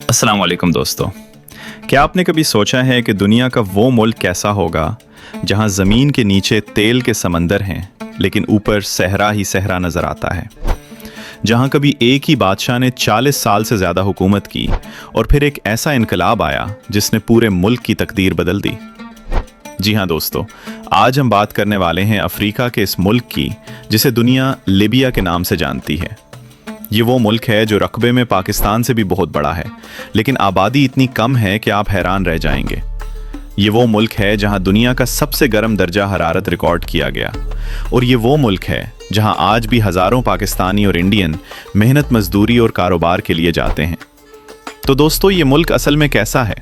अस्सलाम वालेकुम दोस्तों। क्या आपने कभी सोचा है कि दुनिया का वो मुल्क कैसा होगा जहां ज़मीन के नीचे तेल के समंदर हैं लेकिन ऊपर सहरा ही सहरा नज़र आता है, जहां कभी एक ही बादशाह ने 40 साल से ज़्यादा हुकूमत की और फिर एक ऐसा इनकलाब आया जिसने पूरे मुल्क की तकदीर बदल दी। जी हाँ दोस्तों, आज हम बात करने वाले हैं अफ्रीका के इस मुल्क की जिसे दुनिया लीबिया के नाम से जानती है। ये वो मुल्क है जो रकबे में पाकिस्तान से भी बहुत बड़ा है, लेकिन आबादी इतनी कम है कि आप हैरान रह जाएंगे। ये वो मुल्क है जहां दुनिया का सबसे गर्म दर्जा हरारत रिकॉर्ड किया गया, और ये वो मुल्क है जहां आज भी हज़ारों पाकिस्तानी और इंडियन मेहनत मजदूरी और कारोबार के लिए जाते हैं। तो दोस्तों, ये मुल्क असल में कैसा है?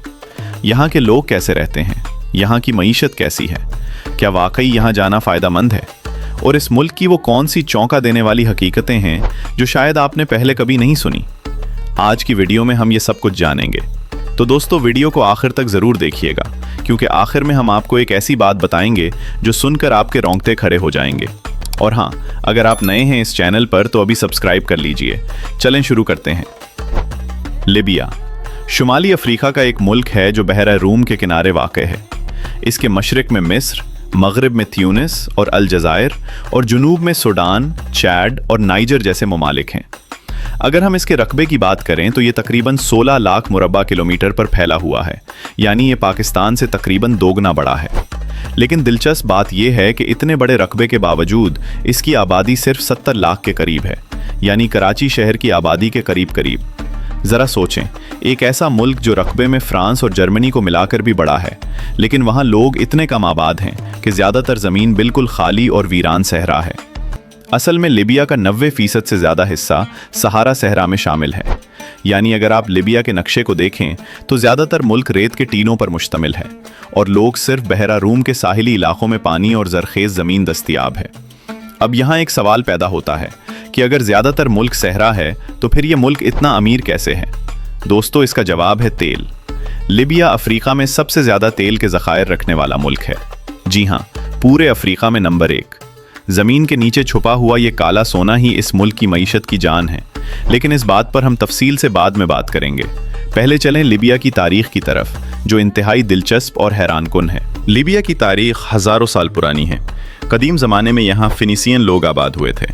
यहाँ के लोग कैसे रहते हैं? यहाँ की मईशत कैसी है? क्या वाकई यहाँ जाना फ़ायदेमंद है? और इस मुल्क की वो कौन सी चौंका देने वाली हकीकतें हैं जो शायद आपने पहले कभी नहीं सुनी? आज की वीडियो में हम ये सब कुछ जानेंगे। तो दोस्तों, वीडियो को आखिर तक ज़रूर देखिएगा, क्योंकि आखिर में हम आपको एक ऐसी बात बताएंगे जो सुनकर आपके रोंगटे खड़े हो जाएंगे। और हाँ, अगर आप नए हैं इस चैनल पर तो अभी सब्सक्राइब कर लीजिए। चलें शुरू करते हैं। लीबिया शुमाली अफ्रीका का एक मुल्क है जो बहरा रूम के किनारे वाक़ है। इसके मशरिक में मिस्र, मगरिब में त्यूनिस और अलजायर और जुनूब में सूडान, चैड और नाइजर जैसे ममालिक हैं। अगर हम इसके रकबे की बात करें तो ये तकरीबन 16 लाख मुरब्बा किलोमीटर पर फैला हुआ है, यानी ये पाकिस्तान से तकरीबन दोगुना बड़ा है। लेकिन दिलचस्प बात यह है कि इतने बड़े रकबे के बावजूद इसकी आबादी सिर्फ 70 लाख के करीब है, यानी कराची शहर की आबादी के करीब करीब। ज़रा सोचें, एक ऐसा मुल्क जो रकबे में फ्रांस और जर्मनी को मिलाकर भी बड़ा है, लेकिन वहाँ लोग इतने कम आबाद हैं कि ज़्यादातर ज़मीन बिल्कुल खाली और वीरान सहरा है। असल में लीबिया का 90% से ज़्यादा हिस्सा सहारा सहरा में शामिल है, यानी अगर आप लीबिया के नक्शे को देखें तो ज़्यादातर मुल्क रेत के टीलों पर मुश्तमिल है और लोग सिर्फ बहरा रूम के साहिली इलाकों में पानी और ज़रखेज़ ज़मीन दस्तियाब है। अब यहाँ एक सवाल पैदा होता है कि अगर ज़्यादातर मुल्क सहरा है तो फिर ये मुल्क इतना अमीर कैसे है? दोस्तों, इसका जवाब है तेल। लीबिया अफ्रीका में सबसे ज़्यादा तेल के ज़खायर रखने वाला मुल्क है। जी हाँ, पूरे अफ्रीका में नंबर 1। ज़मीन के नीचे छुपा हुआ ये काला सोना ही इस मुल्क की मईशत की जान है, लेकिन इस बात पर हम तफसील से बाद में बात करेंगे। पहले चलें लीबिया की तारीख की तरफ, जो इंतहाई दिलचस्प और हैरानकुन है। लीबिया की तारीख हज़ारों साल पुरानी है। कदीम ज़माने में यहाँ फिनिसियन लोग आबाद हुए थे,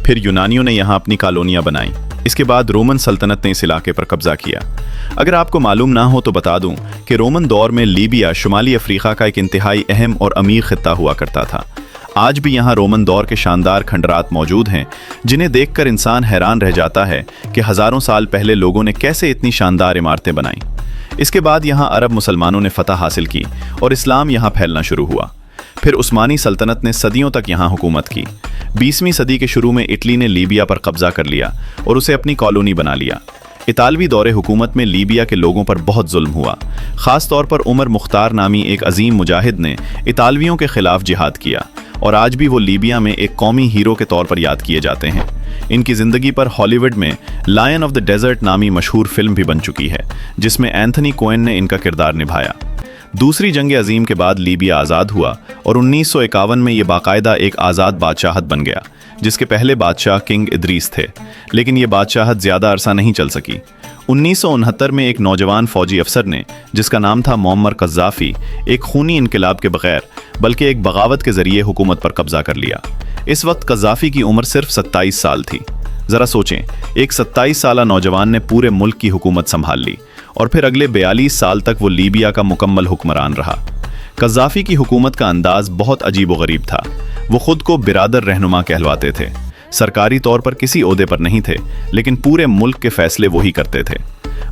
फिर यूनानियों ने यहाँ अपनी कॉलोनियाँ बनाई। इसके बाद रोमन सल्तनत ने इस इलाके पर कब्जा किया। अगर आपको मालूम ना हो तो बता दूं कि रोमन दौर में लीबिया शुमाली अफ्रीका का एक इंतहाई अहम और अमीर खित्ता हुआ करता था। आज भी यहाँ रोमन दौर के शानदार खंडरात मौजूद हैं, जिन्हें देखकर इंसान हैरान रह जाता है कि हज़ारों साल पहले लोगों ने कैसे इतनी शानदार इमारतें बनाई। इसके बाद यहाँ अरब मुसलमानों ने फतह हासिल की और इस्लाम यहाँ फैलना शुरू हुआ। फिर उस्मानी सल्तनत ने सदियों तक यहाँ हुकूमत की। 20वीं सदी के शुरू में इटली ने लीबिया पर कब्जा कर लिया और उसे अपनी कॉलोनी बना लिया। इतालवी दौरे हुकूमत में लीबिया के लोगों पर बहुत जुल्म हुआ। ख़ास तौर पर उमर मुख्तार नामी एक अजीम मुजाहिद ने इतालवियों के खिलाफ जिहाद किया, और आज भी वो लीबिया में एक कौमी हीरो के तौर पर याद किए जाते हैं। इनकी ज़िंदगी पर हॉलीवुड में लायन ऑफ द डेजर्ट नामी मशहूर फिल्म भी बन चुकी है, जिसमें एंथनी कोएन ने इनका किरदार निभाया। दूसरी जंग अजीम के बाद लीबिया आज़ाद हुआ और 1951 में ये बाकायदा एक आज़ाद बादशाहत बन गया, जिसके पहले बादशाह किंग इदरीस थे। लेकिन ये बादशाहत ज़्यादा अरसा नहीं चल सकी। 1969 में एक नौजवान फ़ौजी अफसर ने, जिसका नाम था मोअम्मर कज़्ज़ाफ़ी, एक खूनी इनकलाब के बगैर बल्कि एक बगावत के ज़रिए हुकूमत पर कब्जा कर लिया। इस वक्त कज़्ज़ाफ़ी की उम्र सिर्फ 27 साल थी। ज़रा सोचें, एक 27 साला नौजवान ने पूरे मुल्क की हुकूमत संभाल ली और फिर अगले 42 साल तक वो लीबिया का मुकम्मल हुक्मरान रहा। कज़्ज़ाफ़ी की हुकूमत का अंदाज़ बहुत अजीब व गरीब था। वो खुद को बिरादर रहनुमा कहलवाते थे। सरकारी तौर पर किसी ओहदे पर नहीं थे, लेकिन पूरे मुल्क के फैसले वही करते थे।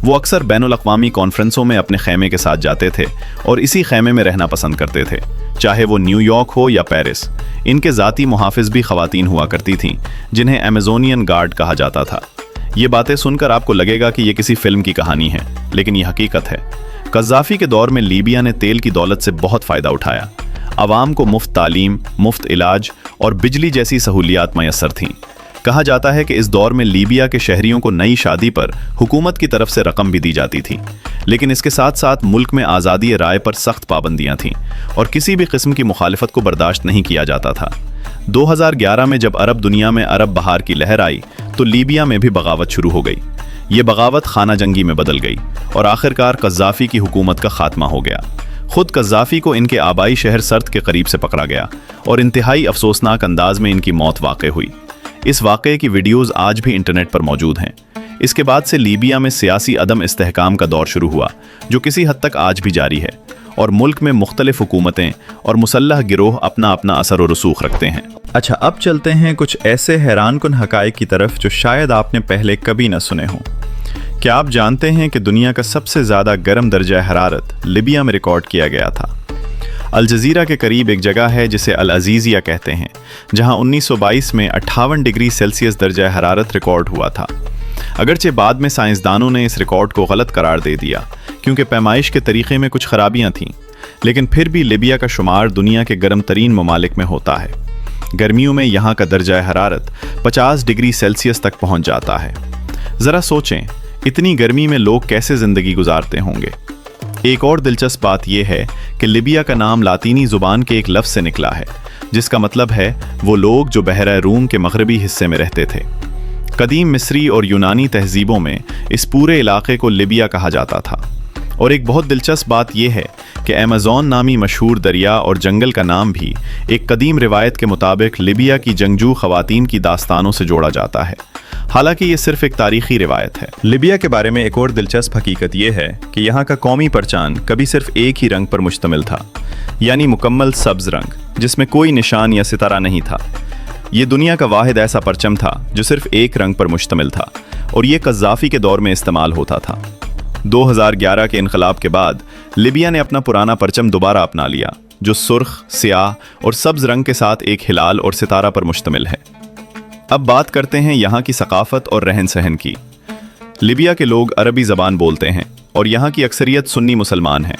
वो अक्सर बैनुल-अक़वामी कॉन्फ्रेंसों में अपने खैमे के साथ जाते थे और इसी खैमे में रहना पसंद करते थे, चाहे वो न्यूयॉर्क हो या पेरिस। इनके ज़ाती मुहाफ़िज़ भी ख़वातीन हुआ करती थीं, जिन्हें अमेज़ोनियन गार्ड कहा जाता था। ये बातें सुनकर आपको लगेगा कि ये किसी फिल्म की कहानी है, लेकिन ये हकीकत है। कज़्ज़ाफ़ी के दौर में लीबिया ने तेल की दौलत से बहुत फ़ायदा उठाया। आवाम को मुफ्त तालीम, मुफ्त इलाज और बिजली जैसी सहूलियात मैसर थीं। कहा जाता है कि इस दौर में लीबिया के शहरियों को नई शादी पर हुकूमत की तरफ से रकम भी दी जाती थी। लेकिन इसके साथ साथ मुल्क में आज़ादी राय पर सख्त पाबंदियां थीं और किसी भी किस्म की मुखालिफत को बर्दाश्त नहीं किया जाता था। 2011 में जब अरब दुनिया में अरब बहार की लहर आई तो लीबिया में भी बगावत शुरू हो गई। ये बगावत खाना जंगी में बदल गई और आखिरकार कज़्ज़ाफ़ी की हुकूमत का खात्मा हो गया। खुद कज़्ज़ाफ़ी को इनके आबाई शहर सर्द के करीब से पकड़ा गया और इंतहाई अफसोसनाक अंदाज में इनकी मौत वाक़ हुई। इस वाक़े की वीडियोज़ आज भी इंटरनेट पर मौजूद हैं। इसके बाद से लीबिया में सियासी अदम इस्तेहकाम का दौर शुरू हुआ, जो किसी हद तक आज भी जारी है, और मुल्क में मुख्तलिफ हुकूमतें और मुसल्लह गिरोह अपना अपना असर और रसूख रखते हैं। अच्छा, अब चलते हैं कुछ ऐसे हैरानकुन हक़ाइक़ की तरफ जो शायद आपने पहले कभी न सुने हों। क्या आप जानते हैं कि दुनिया का सबसे ज़्यादा गर्म दर्जा हरारत लिबिया में रिकॉर्ड किया गया था? अल जज़ीरा के करीब एक जगह है जिसे अल अज़ीज़िया कहते हैं, जहां 1922 में 58 डिग्री सेल्सियस दर्जा हरारत रिकॉर्ड हुआ था। अगरचे बाद में साइंसदानों ने इस रिकॉर्ड को गलत करार दे दिया क्योंकि पैमाइश के तरीक़े में कुछ खराबियां थीं, लेकिन फिर भी लिबिया का शुमार दुनिया के गर्म तरीन ममालिक में होता है। गर्मियों में यहाँ का दर्जा हरारत 50 डिग्री सेल्सियस तक पहुँच जाता है। ज़रा सोचें, इतनी गर्मी में लोग कैसे ज़िंदगी गुजारते होंगे। एक और दिलचस्प बात यह है कि लिबिया का नाम लातीनी ज़ुबान के एक लफ्ज़ से निकला है, जिसका मतलब है वो लोग जो बहरा रूम के मगरबी हिस्से में रहते थे। कदीम मिस्री और यूनानी तहजीबों में इस पूरे इलाके को लिबिया कहा जाता था। और एक बहुत दिलचस्प बात यह है कि अमेज़न नामी मशहूर दरिया और जंगल का नाम भी एक कदीम रिवायत के मुताबिक लिबिया की जंगजू ख़वातीन की दास्तानों से जोड़ा जाता है। हालांकि ये सिर्फ एक तारीखी रिवायत है। लिबिया के बारे में एक और दिलचस्प हकीकत यह है कि यहाँ का कौमी परचान कभी सिर्फ एक ही रंग पर मुश्तमिल था, यानी मुकम्मल सब्ज़ रंग, जिसमें कोई निशान या सितारा नहीं था। ये दुनिया का वाहिद ऐसा परचम था जो सिर्फ एक रंग पर मुश्तमिल था, और ये कज़्ज़ाफ़ी के दौर में इस्तेमाल होता था। 2011 के इनक़लाब के बाद लिबिया ने अपना पुराना परचम दोबारा अपना लिया, जो सुर्ख, स्याह और सब्ज़ रंग के साथ एक हिलाल और सितारा पर मुश्तमिल है। अब बात करते हैं यहाँ की सकाफ़त और रहन सहन की। लिबिया के लोग अरबी ज़बान बोलते हैं और यहाँ की अक्सरियत सुन्नी मुसलमान है।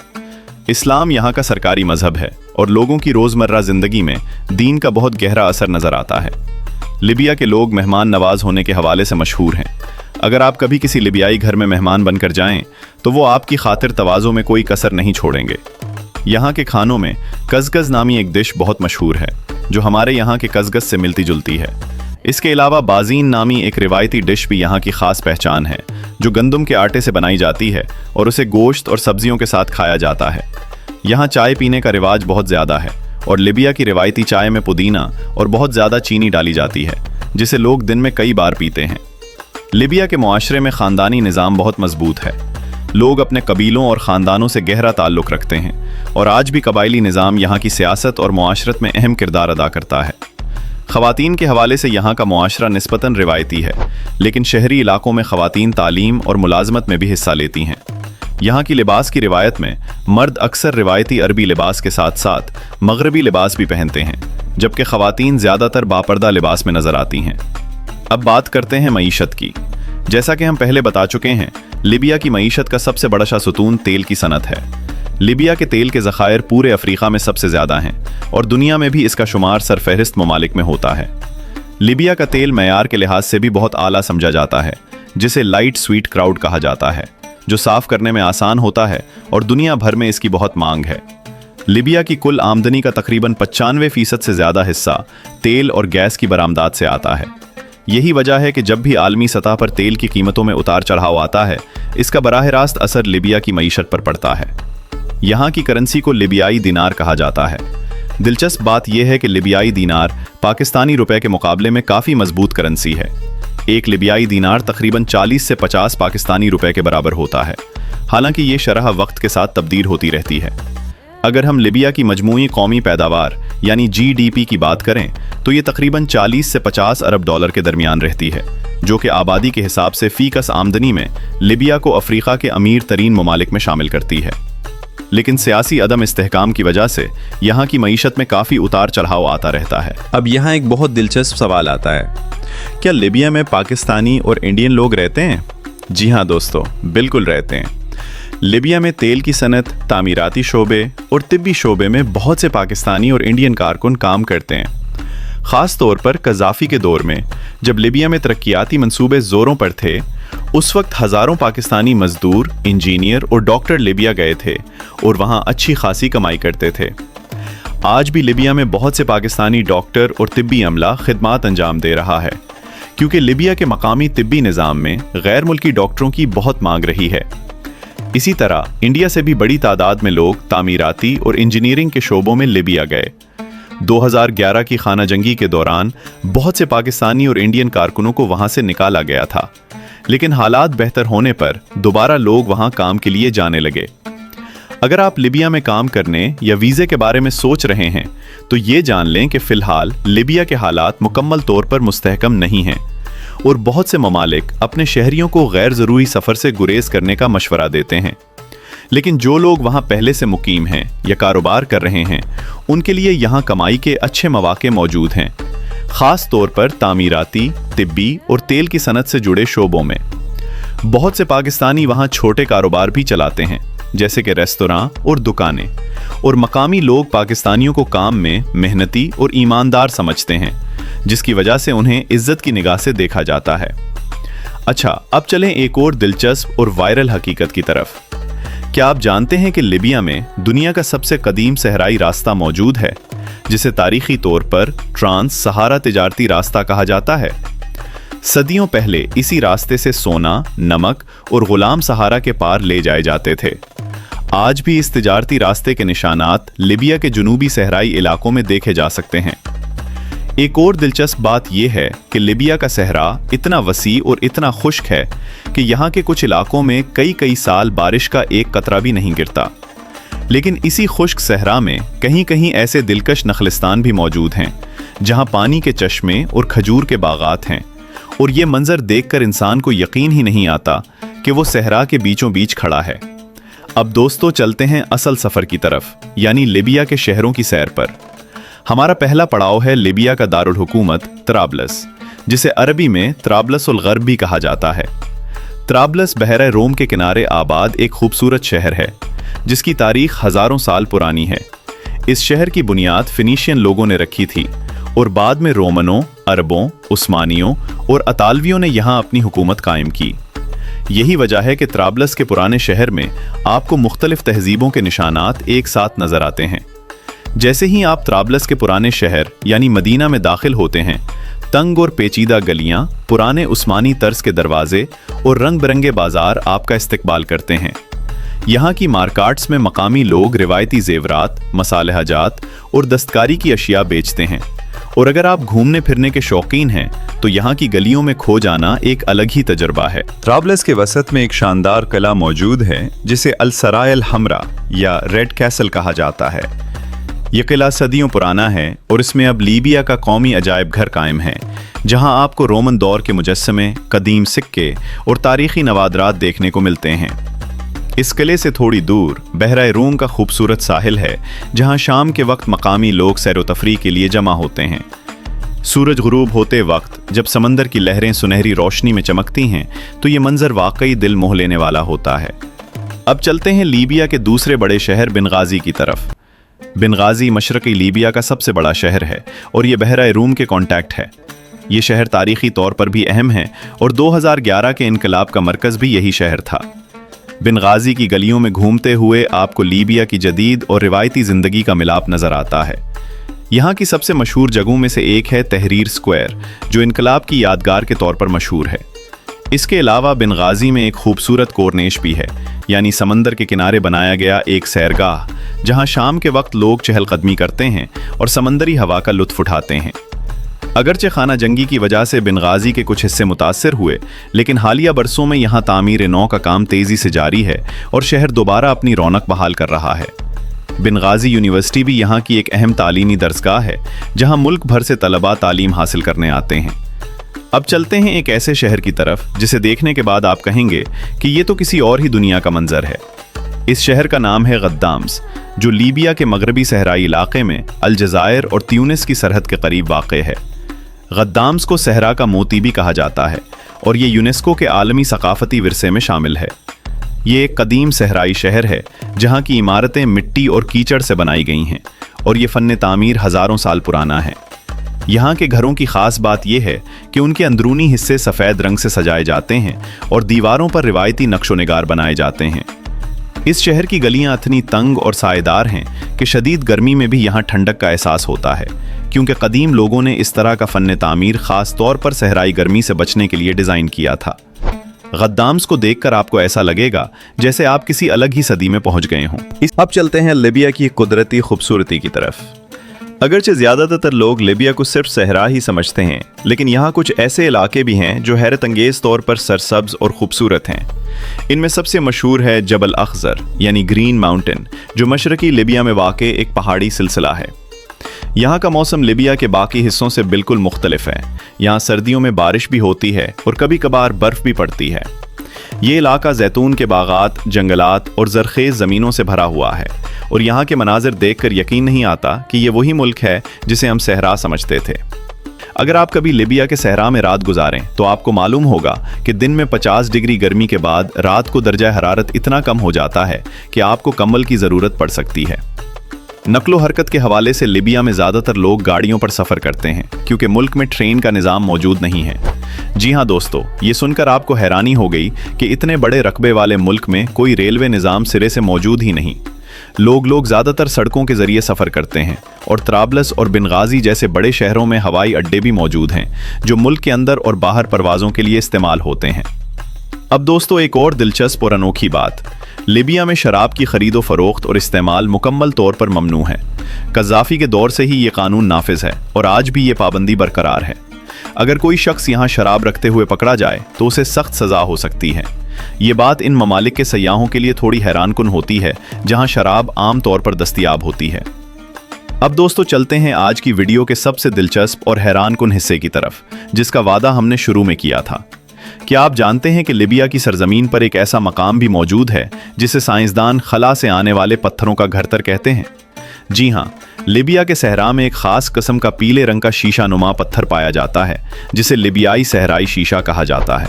इस्लाम यहाँ का सरकारी मज़हब है और लोगों की रोज़मर्रा ज़िंदगी में दीन का बहुत गहरा असर नज़र आता है। लिबिया के लोग मेहमान नवाज होने के हवाले से मशहूर हैं। अगर आप कभी किसी लिबियाई घर में मेहमान बनकर जाएं, तो वो आपकी खातिर तवाज़ो में कोई कसर नहीं छोड़ेंगे। यहाँ के खानों में कज़गज़ नामी एक डिश बहुत मशहूर है, जो हमारे यहाँ के कज़गज़ से मिलती जुलती है। इसके अलावा बाज़ीन नामी एक रिवायती डिश भी यहाँ की ख़ास पहचान है, जो गंदम के आटे से बनाई जाती है और उसे गोश्त और सब्जियों के साथ खाया जाता है। यहाँ चाय पीने का रिवाज बहुत ज़्यादा है और लिबिया की रिवायती चाय में पुदीना और बहुत ज़्यादा चीनी डाली जाती है, जिसे लोग दिन में कई बार पीते हैं। लिबिया के मुआशरे में ख़ानदानी निज़ाम बहुत मजबूत है। लोग अपने कबीलों और ख़ानदानों से गहरा ताल्लुक़ रखते हैं और आज भी कबायली निज़ाम यहाँ की सियासत और मुआशरत में अहम किरदार अदा करता है। ख़वातीन के हवाले से यहाँ का मुआशरा निस्बतन रिवायती है, लेकिन शहरी इलाकों में ख़वातीन तालीम और मुलाजमत में भी हिस्सा लेती हैं। यहाँ की लिबास की रिवायत में मर्द अक्सर रिवायती अरबी लिबास के साथ साथ मगरबी लिबास भी पहनते हैं, जबकि ख़वातीन ज़्यादातर बापर्दा लिबास में नज़र आती हैं। अब बात करते हैं मईशत की। जैसा कि हम पहले बता चुके हैं, लिबिया की मईशत का सबसे बड़ा सतून तेल की सनत है। लिबिया के तेल के ज़खायर पूरे अफ्रीका में सबसे ज़्यादा हैं और दुनिया में भी इसका शुमार सरफहरिस्त ममालिक में होता है। लिबिया का तेल मयार के लिहाज से भी बहुत आला समझा जाता है, जिसे लाइट स्वीट क्राउड कहा जाता है, जो साफ़ करने में आसान होता है और दुनिया भर में इसकी बहुत मांग है। लिबिया की कुल आमदनी का तकरीबन 95% से ज़्यादा हिस्सा तेल और गैस की बरामदात से आता है। यही वजह है कि जब भी आलमी सतह पर तेल की कीमतों में उतार चढ़ाव आता है, इसका बराह रास्त असर लिबिया की मईशत पर पड़ता है। यहाँ की करेंसी को लिबियाई दीनार कहा जाता है। दिलचस्प बात यह है कि लिबियाई दीनार पाकिस्तानी रुपए के मुकाबले में काफ़ी मजबूत करेंसी है। एक लिबियाई दीनार तकरीबन 40 से 50 पाकिस्तानी रुपए के बराबर होता है। हालांकि ये शरह वक्त के साथ तब्दील होती रहती है। अगर हम लिबिया की मजमूई कौमी पैदावार यानी GDP की बात करें, तो ये तकरीबन 40 से 50 अरब डॉलर के दरमियान रहती है, जो कि आबादी के हिसाब से फ़ीकस आमदनी में लिबिया को अफ्रीका के अमीर तरीन ममालिक में शामिल करती है। लेकिन सियासी अदम इस्तेहकाम की वजह से यहाँ की मईशत में काफ़ी उतार चढ़ाव आता रहता है। अब यहाँ एक बहुत दिलचस्प सवाल आता है, क्या लिबिया में पाकिस्तानी और इंडियन लोग रहते हैं? जी हाँ दोस्तों, बिल्कुल रहते हैं। लिबिया में तेल की सनत, तामीराती शोबे और तिब्बी शोबे में बहुत से पाकिस्तानी और इंडियन कारकुन काम करते हैं। ख़ास तौर पर कज़्ज़ाफ़ी के दौर में, जब लिबिया में तरक्याती मंसूबे ज़ोरों पर थे, उस वक्त हज़ारों पाकिस्तानी मजदूर, इंजीनियर और डॉक्टर लिबिया गए थे और वहाँ अच्छी खासी कमाई करते थे। आज भी लिबिया में बहुत से पाकिस्तानी डॉक्टर और तिब्बी अमला खिदमात अंजाम दे रहा है। क्योंकि लिबिया के मकामी तिब्बी निज़ाम में गैर मुल्की डॉक्टरों की बहुत मांग रही है। इसी तरह इंडिया से भी बड़ी तादाद में लोग तामीराती और इंजीनियरिंग के शोबों में लिबिया गए। 2011 की खाना जंगी के दौरान बहुत से पाकिस्तानी और इंडियन कारकुनों को वहां से निकाला गया था, लेकिन हालात बेहतर होने पर दोबारा लोग वहां काम के लिए जाने लगे। अगर आप लिबिया में काम करने या वीज़े के बारे में सोच रहे हैं तो ये जान लें कि फ़िलहाल लिबिया के हालात मुकम्मल तौर पर मुस्तहकम नहीं हैं और बहुत से ममालिक अपने शहरियों को गैर ज़रूरी सफ़र से गुरेज करने का मशवरा देते हैं। लेकिन जो लोग वहाँ पहले से मुकीम हैं या कारोबार कर रहे हैं, उनके लिए यहाँ कमाई के अच्छे मौके मौजूद हैं, ख़ास तौर पर तामीराती, तिब्बी और तेल की सनत से जुड़े शोबों में। बहुत से पाकिस्तानी वहाँ छोटे कारोबार भी चलाते हैं, जैसे कि रेस्तोरां और दुकानें, और मकामी लोग पाकिस्तानियों को काम में मेहनती और ईमानदार समझते हैं, जिसकी वजह से उन्हें इज्जत की निगाह से देखा जाता है। अच्छा, अब चलें एक और दिलचस्प और वायरल हकीकत की तरफ। क्या आप जानते हैं कि लिबिया में दुनिया का सबसे कदीम सहराई रास्ता मौजूद है, जिसे तारीखी तौर पर ट्रांस सहारा तिजारती रास्ता कहा जाता है? सदियों पहले इसी रास्ते से सोना, नमक और गुलाम सहारा के पार ले जाए जाते थे। आज भी इस तिजारती रास्ते के निशानात लिबिया के जुनूबी सहराई इलाकों में देखे जा सकते हैं। एक और दिलचस्प बात यह है कि लिबिया का सहरा इतना वसी और इतना खुश्क है कि यहाँ के कुछ इलाकों में कई साल बारिश का एक कतरा भी नहीं गिरता। लेकिन इसी खुश्क सहरा में कहीं कहीं ऐसे दिलकश नखलिस्तान भी मौजूद हैं, जहाँ पानी के चश्मे और खजूर के बागात हैं, और ये मंजर देखकर इंसान को यकीन ही नहीं आता कि वो सहरा के बीचों बीच खड़ा है। अब दोस्तों, चलते हैं असल सफ़र की तरफ, यानी लिबिया के शहरों की सैर पर। हमारा पहला पड़ाव है लिबिया का दारुल हुकूमत तराबलस, जिसे अरबी में तराबलस उल गर्ब भी कहा जाता है। तराबलस बहरा रोम के किनारे आबाद एक खूबसूरत शहर है, जिसकी तारीख हज़ारों साल पुरानी है। इस शहर की बुनियाद फिनीशियन लोगों ने रखी थी और बाद में रोमनों, अरबों, उस्मानियों और अतालवियों ने यहाँ अपनी हुकूमत कायम की। यही वजह है कि तराबलस के पुराने शहर में आपको मुख्तलिफ तहजीबों के निशानात एक साथ नजर आते हैं। जैसे ही आप तराबलस के पुराने शहर यानी मदीना में दाखिल होते हैं, तंग और पेचीदा गलियां, पुराने उस्मानी तर्ज के दरवाजे और रंग बिरंगे बाजार आपका इस्तकबाल करते हैं। यहाँ की मार्केट्स में मकामी लोग रिवायती जेवरात, मसालेहाजात और दस्तकारी की अशिया बेचते हैं, और अगर आप घूमने फिरने के शौकीन हैं तो यहाँ की गलियों में खो जाना एक अलग ही तजुर्बा है। तराबलस के वसत में एक शानदार किला मौजूद है, जिसे अल सराय अल हमरा या रेड कैसल कहा जाता है। यह किला सदियों पुराना है और इसमें अब लीबिया का कौमी अजायब घर कायम है, जहाँ आपको रोमन दौर के मुजस्समे, कदीम सिक्के और तारीखी नवादरात देखने को मिलते हैं। इस किले से थोड़ी दूर बहरा रूम का खूबसूरत साहिल है, जहां शाम के वक्त मकामी लोग सैर व तफरीह के लिए जमा होते हैं। सूरज गुरूब होते वक्त जब समंदर की लहरें सुनहरी रोशनी में चमकती हैं तो ये मंजर वाकई दिल मोह लेने वाला होता है। अब चलते हैं लीबिया के दूसरे बड़े शहर बेनगाजी की तरफ। बेनगाजी मशरक़ी लीबिया का सबसे बड़ा शहर है और ये बहरा रूम के कॉन्टैक्ट है। ये शहर तारीखी तौर पर भी अहम है और 2011 के इनकलाब का मरकज़ भी यही शहर था। बेनगाजी की गलियों में घूमते हुए आपको लीबिया की जदीद और रिवायती ज़िंदगी का मिलाप नज़र आता है। यहाँ की सबसे मशहूर जगहों में से एक है तहरीर स्क्वायर, जो इनकलाब की यादगार के तौर पर मशहूर है। इसके अलावा बेनगाजी में एक खूबसूरत कोरनेश भी है, यानी समंदर के किनारे बनाया गया एक सैरगाह, जहाँ शाम के वक्त लोग चहलकदमी करते हैं और समंदरी हवा का लुत्फ़ उठाते हैं। अगरचे खाना जंगी की वजह से बेनगाजी के कुछ हिस्से मुतासर हुए, लेकिन हालिया बरसों में यहाँ तामीर नौ का काम तेज़ी से जारी है और शहर दोबारा अपनी रौनक बहाल कर रहा है। बेनगाजी यूनिवर्सिटी भी यहाँ की एक अहम तालीमी दरसगाह है, जहाँ मुल्क भर से तलबा तालीम हासिल करने आते हैं। अब चलते हैं एक ऐसे शहर की तरफ जिसे देखने के बाद आप कहेंगे कि ये तो किसी और ही दुनिया का मंजर है। इस शहर का नाम है गद्दाम्स, जो लीबिया के मगरबी सहराई इलाके में अलजायर और त्यूनिस की सरहद के करीब वाक़ है। गद्दाम्स को सहरा का मोती भी कहा जाता है और ये यूनेस्को के आलमी सकाफती विरसे में शामिल है। ये एक कदीम सहराई शहर है जहाँ की इमारतें मिट्टी और कीचड़ से बनाई गई हैं और ये फ़न तामीर हज़ारों साल पुराना है। यहाँ के घरों की ख़ास बात यह है कि उनके अंदरूनी हिस्से सफ़ेद रंग से सजाए जाते हैं और दीवारों पर रिवायती नक्शो निगार बनाए जाते हैं। इस शहर की गलियाँ इतनी तंग और साएदार हैं कि शदीद गर्मी में भी यहाँ ठंडक का एहसास होता है, क्योंकि कदीम लोगों ने इस तरह का फन तामीर खास तौर पर सहराई गर्मी से बचने के लिए डिज़ाइन किया था। गद्दाम्स को देखकर आपको ऐसा लगेगा जैसे आप किसी अलग ही सदी में पहुंच गए हों। अब चलते हैं लीबिया की कुदरती खूबसूरती की तरफ। अगरचे ज़्यादातर लोग लीबिया को सिर्फ सहरा ही समझते हैं, लेकिन यहाँ कुछ ऐसे इलाके भी हैं जो हैरत अंगेज़ तौर पर सरसब्ज और खूबसूरत हैं। इनमें सबसे मशहूर है जबल अख्ज़र यानी ग्रीन माउंटेन, जो मशरकी लीबिया में वाक़े एक पहाड़ी सिलसिला है। यहाँ का मौसम लीबिया के बाकी हिस्सों से बिल्कुल मुख्तलिफ है। यहाँ सर्दियों में बारिश भी होती है और कभी कभार बर्फ़ भी पड़ती है। ये इलाका जैतून के बागात, जंगलात और ज़रखेज़ ज़मीनों से भरा हुआ है और यहाँ के मनाजिर देखकर यकीन नहीं आता कि ये वही मुल्क है जिसे हम सहरा समझते थे। अगर आप कभी लीबिया के सहरा में रात गुजारें तो आपको मालूम होगा कि दिन में 50 डिग्री गर्मी के बाद रात को दर्जा हरारत इतना कम हो जाता है कि आपको कंबल की ज़रूरत पड़ सकती है। नक्लो हरकत के हवाले से लीबिया में ज़्यादातर लोग गाड़ियों पर सफ़र करते हैं क्योंकि मुल्क में ट्रेन का निज़ाम मौजूद नहीं है। जी हाँ दोस्तों, ये सुनकर आपको हैरानी हो गई कि इतने बड़े रकबे वाले मुल्क में कोई रेलवे निज़ाम सिरे से मौजूद ही नहीं। लोग ज़्यादातर सड़कों के ज़रिए सफ़र करते हैं और तराबलस और बेंगाज़ी जैसे बड़े शहरों में हवाई अड्डे भी मौजूद हैं जो मुल्क के अंदर और बाहर परवाज़ों के लिए इस्तेमाल होते हैं। अब दोस्तों, एक और दिलचस्प और अनोखी बात, लीबिया में शराब की खरीदो फरोख्त और इस्तेमाल मुकम्मल तौर पर ममनू है। कज़ाफ़ी के दौर से ही ये कानून नाफिज है और आज भी ये पाबंदी बरकरार है। अगर कोई शख्स यहाँ शराब रखते हुए पकड़ा जाए तो उसे सख्त सज़ा हो सकती है। ये बात इन ममालिक के सयाहों के लिए थोड़ी हैरानकुन होती है जहाँ शराब आम तौर पर दस्तयाब होती है। अब दोस्तों, चलते हैं आज की वीडियो के सबसे दिलचस्प और हैरानकुन हिस्से की तरफ, जिसका वादा हमने शुरू में किया था। क्या आप जानते हैं कि लीबिया की सरजमीन पर एक ऐसा मकाम भी मौजूद है जिसे साइंसदान खला से आने वाले पत्थरों का घरतर कहते हैं? जी हाँ, लीबिया के सहरा में एक खास किस्म का पीले रंग का शीशा नुमा पत्थर पाया जाता है जिसे लिबियाई सहराई शीशा कहा जाता है।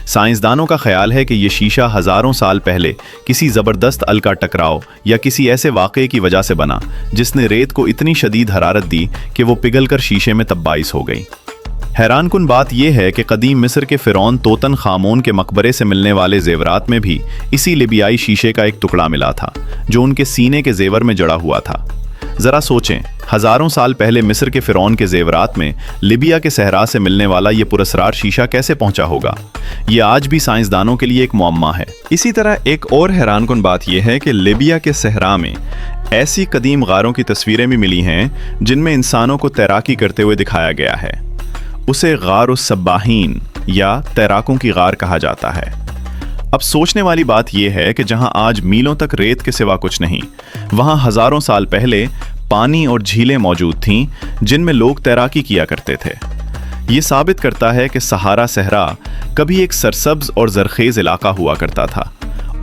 साइंसदानों का ख्याल है कि ये शीशा हज़ारों साल पहले किसी ज़बरदस्त अलका टकराव या किसी ऐसे वाक़े की वजह से बना जिसने रेत को इतनी शदीद हरारत दी कि वो पिघलकर शीशे में तब्बाइस हो गई। हैरानकुन बात यह है कि कदीम मिस्र के फ़िरौन तोतन खामून के मकबरे से मिलने वाले ज़ेवरात में भी इसी लिबियाई शीशे का एक टुकड़ा मिला था जो उनके सीने के ज़ेवर में जड़ा हुआ था। ज़रा सोचें, हज़ारों साल पहले मिस्र के फ़िरौन के ज़ेवरात में लिबिया के सहरा से मिलने वाला ये पुरस्रार शीशा कैसे पहुंचा होगा? ये आज भी साइंसदानों के लिए एक मुअम्मा है। इसी तरह एक और हैरानकुन बात यह है कि लिबिया के सहरा में ऐसी कदीम गारों की तस्वीरें भी मिली हैं जिनमें इंसानों को तैराकी करते हुए दिखाया गया है। उसे गार-उस-सब्बाहीन या तैराकों की गार कहा जाता है। अब सोचने वाली बात यह है कि जहां आज मीलों तक रेत के सिवा कुछ नहीं, वहां हज़ारों साल पहले पानी और झीलें मौजूद थीं जिनमें लोग तैराकी किया करते थे। ये साबित करता है कि सहारा सहरा कभी एक सरसब्ज और ज़रखेज़ इलाका हुआ करता था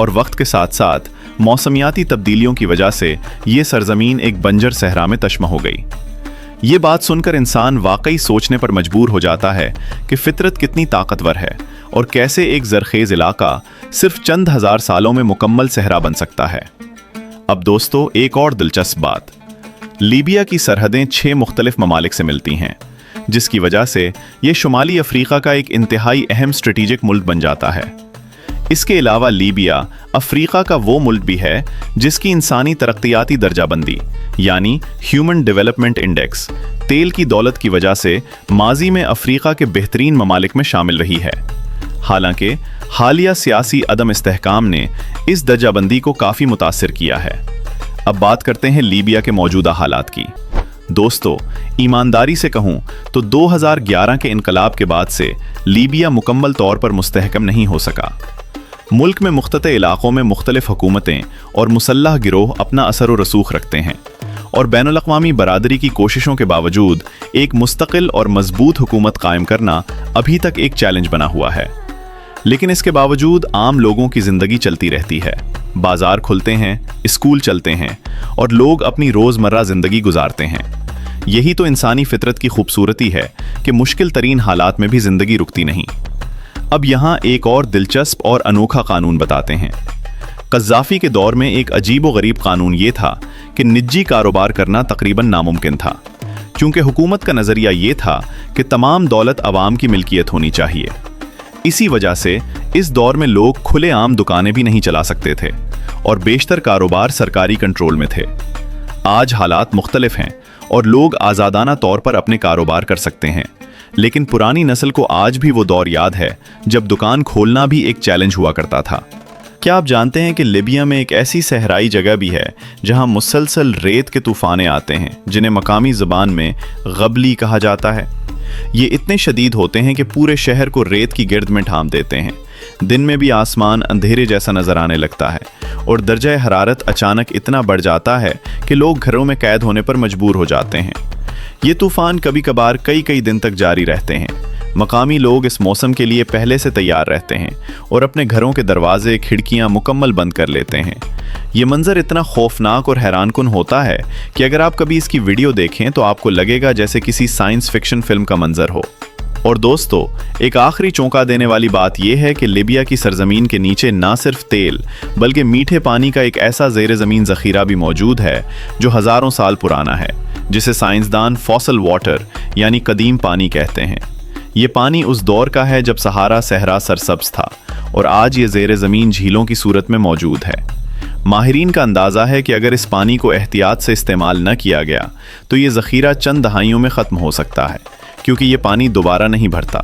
और वक्त के साथ साथ मौसमियाती तब्दीलियों की वजह से ये सरजमीन एक बंजर सहरा में तश्म हो गई। ये बात सुनकर इंसान वाकई सोचने पर मजबूर हो जाता है कि फितरत कितनी ताकतवर है और कैसे एक ज़रखेज़ इलाका सिर्फ चंद हज़ार सालों में मुकम्मल सहरा बन सकता है। अब दोस्तों, एक और दिलचस्प बात, लीबिया की सरहदें 6 मुख्तलिफ ममालिक से मिलती हैं, जिसकी वजह से ये शुमाली अफ्रीका का एक इंतहाई अहम स्ट्रेटेजिक मुल्क बन जाता है। इसके अलावा लीबिया अफ्रीका का वो मुल्क भी है जिसकी इंसानी तरक्याती दर्जाबंदी यानी ह्यूमन डेवलपमेंट इंडेक्स तेल की दौलत की वजह से माजी में अफ्रीका के बेहतरीन ममालिक में शामिल रही है। हालांकि हालिया सियासी अदम इस्तेहकाम ने इस दर्जाबंदी को काफ़ी मुतासिर किया है। अब बात करते हैं लीबिया के मौजूदा हालात की। दोस्तों, ईमानदारी से कहूँ तो 2011 के इनकलाब के बाद से लीबिया मुकम्मल तौर पर मुस्तहकम नहीं हो सका। मुल्क में मुख्तलिफ इलाकों में मुख्तलिफ हुकूमतें और मुसल्लह गिरोह अपना असर व रसूख रखते हैं और बैनुल-अक़वामी बरादरी की कोशिशों के बावजूद एक मुस्तकिल और मजबूत हुकूमत कायम करना अभी तक एक चैलेंज बना हुआ है। लेकिन इसके बावजूद आम लोगों की ज़िंदगी चलती रहती है, बाजार खुलते हैं, स्कूल चलते हैं और लोग अपनी रोज़मर्रा ज़िंदगी गुजारते हैं। यही तो इंसानी फितरत की खूबसूरती है कि मुश्किल तरीन हालात में भी ज़िंदगी रुकती नहीं। अब यहाँ एक और दिलचस्प और अनोखा कानून बताते हैं। कज़्ज़ाफ़ी के दौर में एक अजीब व गरीब कानून ये था कि निजी कारोबार करना तकरीबन नामुमकिन था, क्योंकि हुकूमत का नज़रिया ये था कि तमाम दौलत अवाम की मिल्कियत होनी चाहिए। इसी वजह से इस दौर में लोग खुलेआम दुकानें भी नहीं चला सकते थे और बेशतर कारोबार सरकारी कंट्रोल में थे। आज हालात मुख्तलिफ हैं और लोग आज़ादाना तौर पर अपने कारोबार कर सकते हैं। लेकिन पुरानी नस्ल को आज भी वो दौर याद है जब दुकान खोलना भी एक चैलेंज हुआ करता था। क्या आप जानते हैं कि लीबिया में एक ऐसी सहराई जगह भी है जहां मुसलसल रेत के तूफाने आते हैं, जिन्हें मकामी ज़बान में गबली कहा जाता है। ये इतने शदीद होते हैं कि पूरे शहर को रेत की गिर्द में ढांप देते हैं। दिन में भी आसमान अंधेरे जैसा नजर आने लगता है और दर्जा हरारत अचानक इतना बढ़ जाता है कि लोग घरों में कैद होने पर मजबूर हो जाते हैं। ये तूफान कभी कभार कई दिन तक जारी रहते हैं। मकामी लोग इस मौसम के लिए पहले से तैयार रहते हैं और अपने घरों के दरवाजे खिड़कियां मुकम्मल बंद कर लेते हैं। ये मंजर इतना खौफनाक और हैरानकुन होता है कि अगर आप कभी इसकी वीडियो देखें तो आपको लगेगा जैसे किसी साइंस फिक्शन फिल्म का मंजर हो। और दोस्तों, एक आखिरी चौंका देने वाली बात यह है कि लीबिया की सरजमीन के नीचे ना सिर्फ तेल बल्कि मीठे पानी का एक ऐसा ज़ेर ज़मीन ज़ख़ीरा भी मौजूद है जो हज़ारों साल पुराना है, जिसे साइंसदान फॉसल वाटर यानी कदीम पानी कहते हैं। ये पानी उस दौर का है जब सहारा सहरा सरसब्ज था और आज ये ज़ेर ज़मीन झीलों की सूरत में मौजूद है। माहिरीन का अंदाज़ा है कि अगर इस पानी को एहतियात से इस्तेमाल न किया गया तो ये ज़ख़ीरा चंद दहाइयों में ख़त्म हो सकता है, क्योंकि ये पानी दोबारा नहीं भरता।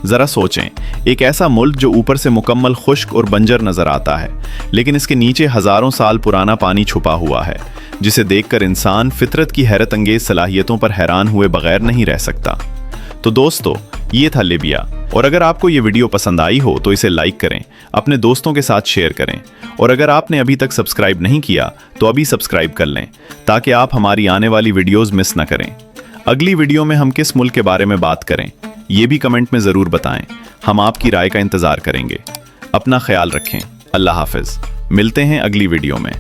ज़रा सोचें, एक ऐसा मुल्क जो ऊपर से मुकम्मल खुश्क और बंजर नज़र आता है, लेकिन इसके नीचे हज़ारों साल पुराना पानी छुपा हुआ है, जिसे देखकर इंसान फितरत की हैरत अंगेज़ सलाहियतों पर हैरान हुए बगैर नहीं रह सकता। तो दोस्तों, ये था लीबिया, और अगर आपको ये वीडियो पसंद आई हो तो इसे लाइक करें, अपने दोस्तों के साथ शेयर करें, और अगर आपने अभी तक सब्सक्राइब नहीं किया तो अभी सब्सक्राइब कर लें ताकि आप हमारी आने वाली वीडियोज़ मिस न करें। अगली वीडियो में हम किस मुल्क के बारे में बात करें, ये भी कमेंट में ज़रूर बताएं। हम आपकी राय का इंतज़ार करेंगे। अपना ख्याल रखें। अल्लाह हाफ़िज़। मिलते हैं अगली वीडियो में।